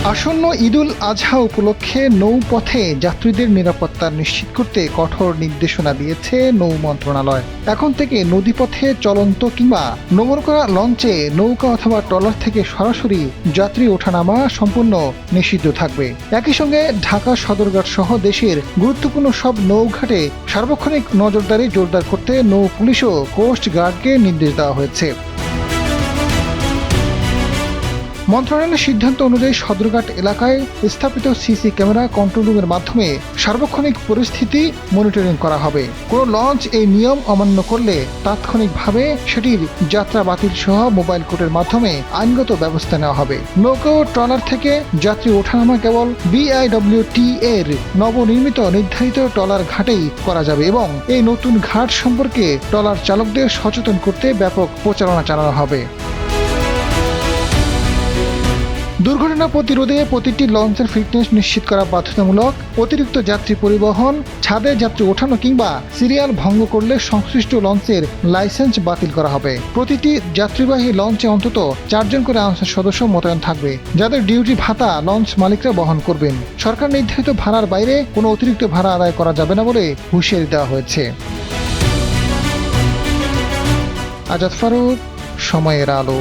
আসন্ন ঈদুল আজহা উপলক্ষে নৌপথে যাত্রীদের নিরাপত্তা নিশ্চিত করতে কঠোর নির্দেশনা দিয়েছে নৌ মন্ত্রণালয়। এখন থেকে নদীপথে চলন্ত কিংবা নোঙর করা লঞ্চে নৌকা অথবা ট্রলার থেকে সরাসরি যাত্রী ওঠানামা সম্পূর্ণ নিষিদ্ধ থাকবে। একই সঙ্গে ঢাকা সদরঘাট সহ দেশের গুরুত্বপূর্ণ সব নৌঘাটে সার্বক্ষণিক নজরদারি জোরদার করতে নৌ পুলিশ ও কোস্ট গার্ডকে নির্দেশ দেওয়া হয়েছে। মন্ত্রণালয়ের সিদ্ধান্ত অনুযায়ী সদরঘাট এলাকায় স্থাপিত সিসি ক্যামেরা কন্ট্রোল রুমের মাধ্যমে সার্বক্ষণিক পরিস্থিতি মনিটরিং করা হবে। কোনো লঞ্চ এই নিয়ম অমান্য করলে তাৎক্ষণিকভাবে সেটির যাত্রা বাতিল সহ মোবাইল কোর্টের মাধ্যমে আইনগত ব্যবস্থা নেওয়া হবে। নৌকা ও ট্রলার থেকে যাত্রী ওঠানামা কেবল BIWT এর নবনির্মিত নির্ধারিত ট্রলার ঘাটেই করা যাবে এবং এই নতুন ঘাট সম্পর্কে ট্রলার চালকদের সচেতন করতে ব্যাপক প্রচারণা চালানো হবে। দুর্ঘটনা প্রতিরোধে প্রতিটি লঞ্চের ফিটনেস নিশ্চিত করা বাধ্যতামূলক। অতিরিক্ত যাত্রী পরিবহন, ছাদে যাত্রী ওঠানো কিংবা সিরিয়াল ভঙ্গ করলে সংশ্লিষ্ট লঞ্চের লাইসেন্স বাতিল করা হবে। প্রতিটি যাত্রীবাহী লঞ্চে অন্তত 4 জন করে আনসার সদস্য মোতায়েন থাকবে, যাদের ডিউটি ভাতা লঞ্চ মালিকরা বহন করবেন। সরকার নির্ধারিত ভাড়ার বাইরে কোনো অতিরিক্ত ভাড়া আদায় করা যাবে না বলে হুঁশিয়ারি দেওয়া হয়েছে। আজাদ ফারুক, সময়ের আলো।